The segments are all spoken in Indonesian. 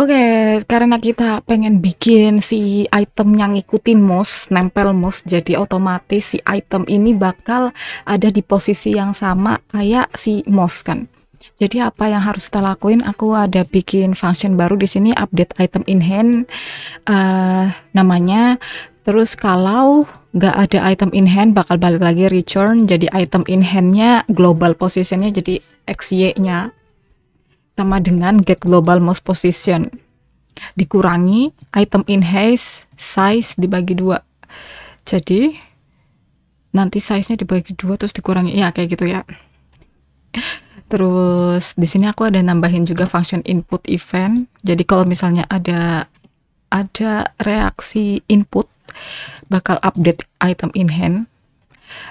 Oke, karena kita pengen bikin si item yang ngikutin mouse, nempel mouse, jadi otomatis si item ini bakal ada di posisi yang sama kayak si mouse kan. Jadi apa yang harus kita lakuin? Aku ada bikin function baru di sini, update item in hand namanya. Terus kalau nggak ada item in hand bakal balik lagi return, jadi item in handnya global positionnya jadi XY-nya sama dengan get global mouse position dikurangi item in haste size dibagi 2, jadi nanti size nya dibagi 2 terus dikurangi ya kayak gitu ya. Terus di sini aku ada nambahin juga function input event, jadi kalau misalnya ada reaksi input bakal update item in hand,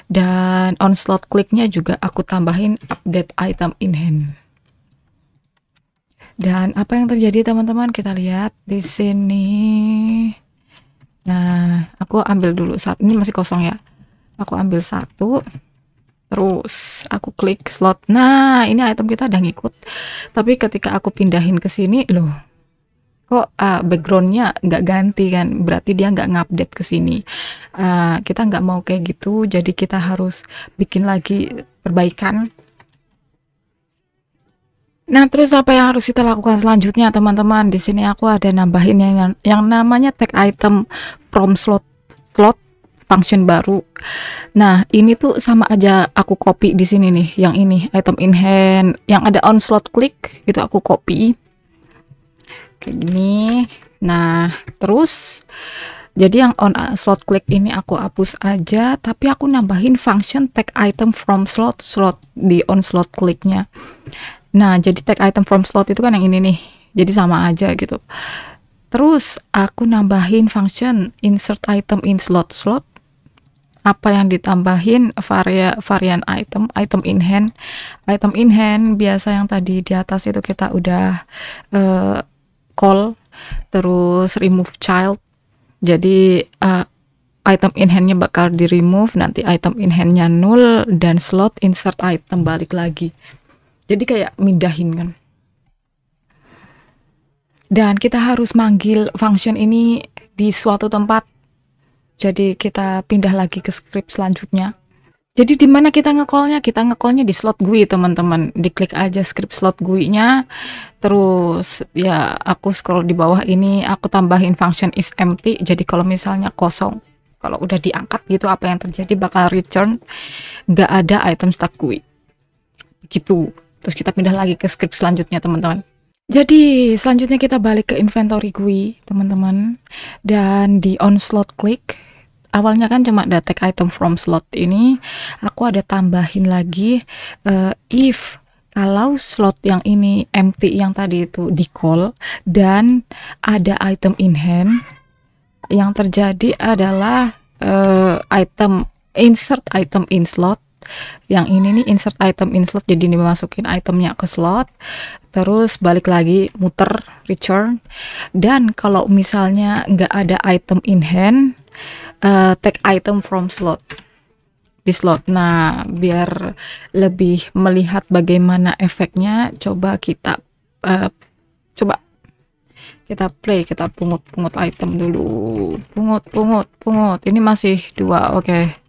dan on slot clicknya juga aku tambahin update item in hand. Dan apa yang terjadi teman-teman, kita lihat di sini. Nah, aku ambil dulu saat ini masih kosong ya. Aku ambil satu, terus aku klik slot. Nah, ini item kita udah ngikut. Tapi ketika aku pindahin ke sini, loh, kok backgroundnya nggak ganti kan? Berarti dia nggak ngupdate ke sini. Kita nggak mau kayak gitu, jadi kita harus bikin lagi perbaikan. Nah, terus apa yang harus kita lakukan selanjutnya, teman-teman? Di sini aku ada nambahin yang namanya tag item from slot function baru. Nah, ini tuh sama aja aku copy di sini nih, yang ini item in hand, yang ada on slot click itu aku copy kayak gini. Nah, terus jadi yang on slot click ini aku hapus aja, tapi aku nambahin function tag item from slot di on slot clicknya. Nah, jadi tag item from slot itu kan yang ini nih, jadi sama aja gitu. Terus aku nambahin function insert item in slot. Apa yang ditambahin varian item in hand biasa yang tadi di atas itu kita udah call, terus remove child. Jadi item in handnya bakal di remove, nanti item in handnya null, dan slot insert item balik lagi. Jadi kayak mindahin kan. Dan kita harus manggil function ini di suatu tempat. Jadi kita pindah lagi ke script selanjutnya. Jadi di mana kita nge-callnya? Kita nge-callnya di slot GUI, teman-teman. Diklik aja script slot GUI-nya. Terus ya aku scroll di bawah ini, aku tambahin function is empty. Jadi kalau misalnya kosong, kalau udah diangkat gitu, apa yang terjadi bakal return nggak ada item stack GUI. Begitu. Terus kita pindah lagi ke script selanjutnya, teman-teman. Jadi selanjutnya kita balik ke inventory GUI, teman-teman. Dan di on slot click, awalnya kan cuma ada tag item from slot ini, aku ada tambahin lagi if kalau slot yang ini empty yang tadi itu di call dan ada item in hand, yang terjadi adalah insert item in slot. Yang ini nih insert item in slot, jadi dimasukin itemnya ke slot, terus balik lagi muter return. Dan kalau misalnya nggak ada item in hand, tag item from slot di slot. Nah, biar lebih melihat bagaimana efeknya, coba kita play, kita pungut item dulu, pungut. Ini masih 2, oke.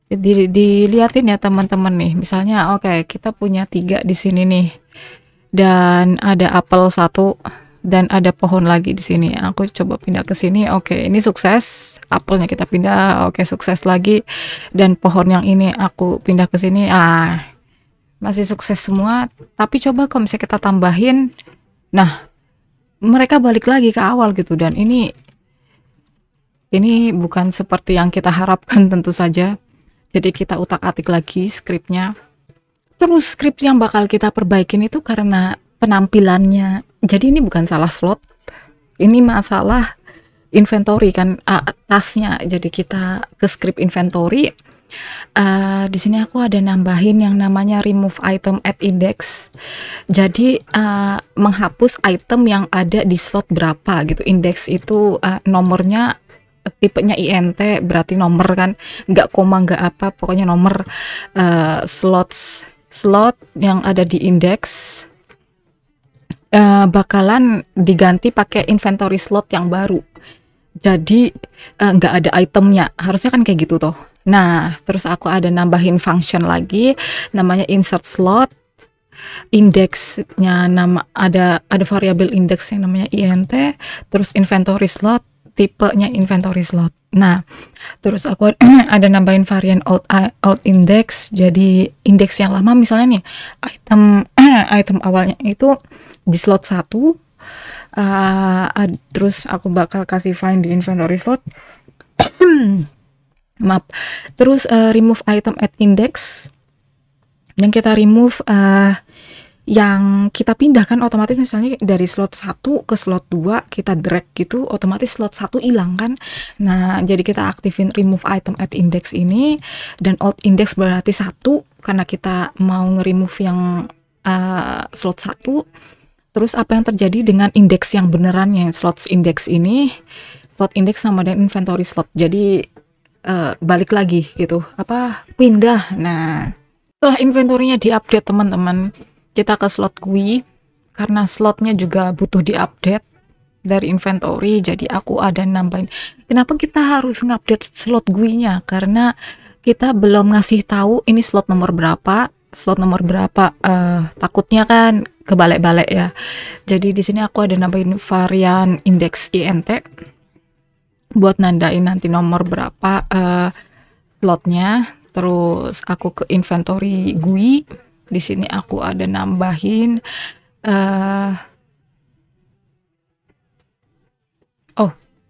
Dilihatin ya teman-teman nih, misalnya oke, kita punya 3 di sini nih, dan ada apel 1 dan ada pohon lagi di sini. Aku coba pindah ke sini, oke, ini sukses, apelnya kita pindah, oke, sukses lagi, dan pohon yang ini aku pindah ke sini, masih sukses semua. Tapi coba kalau misalnya kita tambahin, nah mereka balik lagi ke awal gitu, dan ini bukan seperti yang kita harapkan tentu saja. Jadi kita utak-atik lagi scriptnya. Terus script yang bakal kita perbaikin itu karena penampilannya. Jadi ini bukan salah slot, ini masalah inventory kan, tasnya. Jadi kita ke script inventory. Di sini aku ada nambahin yang namanya remove item at index. Jadi menghapus item yang ada di slot berapa gitu. Index itu nomornya tipenya int, berarti nomor kan, nggak koma nggak apa, pokoknya nomor. Slot yang ada di index bakalan diganti pakai inventory slot yang baru. Jadi nggak ada itemnya, harusnya kan kayak gitu toh. Nah, terus aku ada nambahin function lagi, namanya insert slot. Indeksnya ada variabel indeks yang namanya int, terus inventory slot, tipenya inventory slot. Nah, terus aku ada nambahin varian alt index. Jadi indeks yang lama misalnya nih item awalnya itu di slot 1. Terus aku bakal kasih find di inventory slot. Maaf. Terus remove item at index, yang kita remove yang kita pindahkan otomatis, misalnya dari slot 1 ke slot 2 kita drag gitu, otomatis slot 1 hilang kan. Nah, jadi kita aktifin remove item at index ini, dan alt index berarti 1 karena kita mau nge-remove yang slot 1. Terus apa yang terjadi dengan indeks yang benerannya, slot index ini, slot index sama dengan inventory slot. Jadi balik lagi gitu, pindah. Nah, setelah inventorinya diupdate teman-teman, kita ke slot GUI karena slotnya juga butuh diupdate dari inventory. Jadi aku ada nambahin. Kenapa kita harus ngupdate slot GUI-nya? Karena kita belum ngasih tahu ini slot nomor berapa. Takutnya kan kebalik-balik ya. Jadi di sini aku ada nambahin varian index int buat nandain nanti nomor berapa slotnya. Terus aku ke inventory GUI. Di sini aku ada nambahin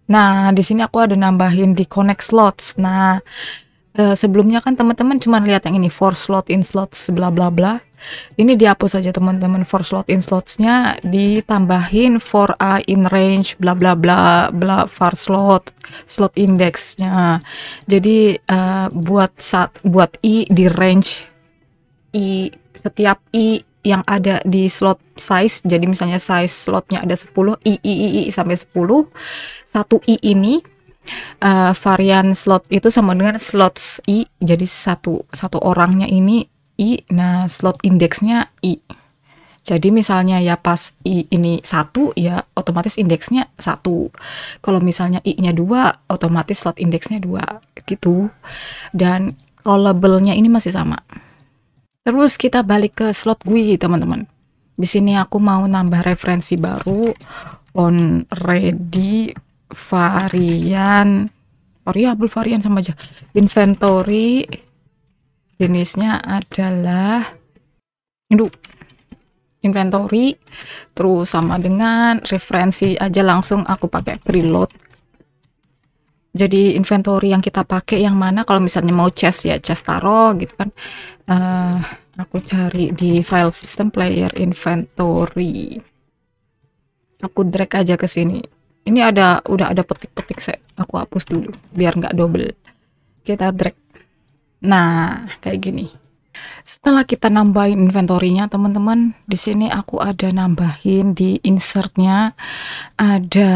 nah di sini aku ada nambahin di connect slots. Nah, sebelumnya kan teman-teman cuma lihat yang ini for slot in slots bla bla bla. Ini dihapus aja teman-teman, for slot in slots-nya ditambahin for a in range bla bla bla bla var slot index-nya. Jadi buat i di range i, setiap i yang ada di slot size. Jadi misalnya size slotnya ada 10, i sampai 10. 1 i ini varian slot itu sama dengan slots i, jadi satu orangnya ini i. Nah, slot indeksnya i. Jadi misalnya ya pas i ini 1 ya otomatis indeksnya 1. Kalau misalnya i nya 2 otomatis slot indeksnya 2 gitu. Dan callable-nya ini masih sama. Terus kita balik ke slot GUI teman-teman. Di sini aku mau nambah referensi baru, on ready varian sama aja, inventory, jenisnya adalah inventory, terus sama dengan referensi aja, langsung aku pakai preload. Jadi inventory yang kita pakai yang mana, kalau misalnya mau chest ya chest taro gitu kan. Aku cari di file system player inventory, aku drag aja ke sini. Ini udah ada petik-petik, aku hapus dulu biar nggak double. Kita drag. Nah, kayak gini. Setelah kita nambahin inventory-nya teman-teman, di sini aku ada nambahin di insert-nya ada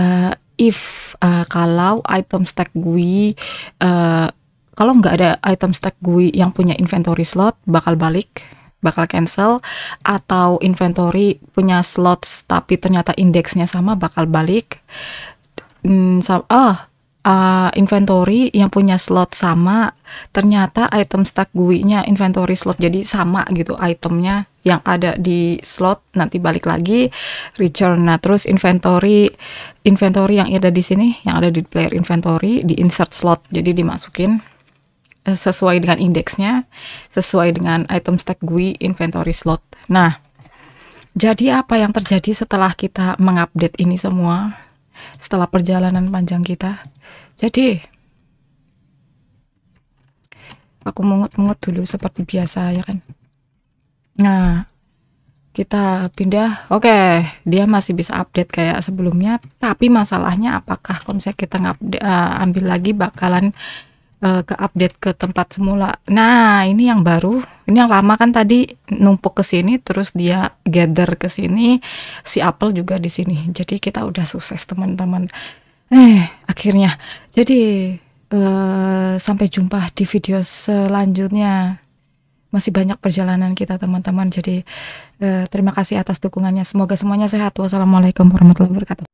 if kalau item stack GUI, kalau nggak ada item stack GUI yang punya inventory slot bakal cancel, atau inventory punya slots tapi ternyata indeksnya sama bakal balik. Inventory yang punya slot sama ternyata item stack GUI-nya inventory slot, jadi sama gitu itemnya yang ada di slot, nanti balik lagi return. Nah, terus inventory yang ada di sini, yang ada di player inventory, di insert slot, jadi dimasukin sesuai dengan indeksnya, sesuai dengan item stack GUI inventory slot. Nah, jadi apa yang terjadi setelah kita mengupdate ini semua, setelah perjalanan panjang kita? Jadi aku mungut-mungut dulu seperti biasa ya kan. Nah, kita pindah. Oke, dia masih bisa update kayak sebelumnya, tapi masalahnya apakah kalau misalnya kita ambil lagi bakalan ke update ke tempat semula. Nah, ini yang baru, ini yang lama kan tadi numpuk ke sini, terus dia gather ke sini, si Apple juga di sini. Jadi kita udah sukses teman-teman. Akhirnya. Jadi sampai jumpa di video selanjutnya. masih banyak perjalanan kita teman-teman. Jadi terima kasih atas dukungannya. Semoga semuanya sehat. Wassalamualaikum warahmatullahi wabarakatuh.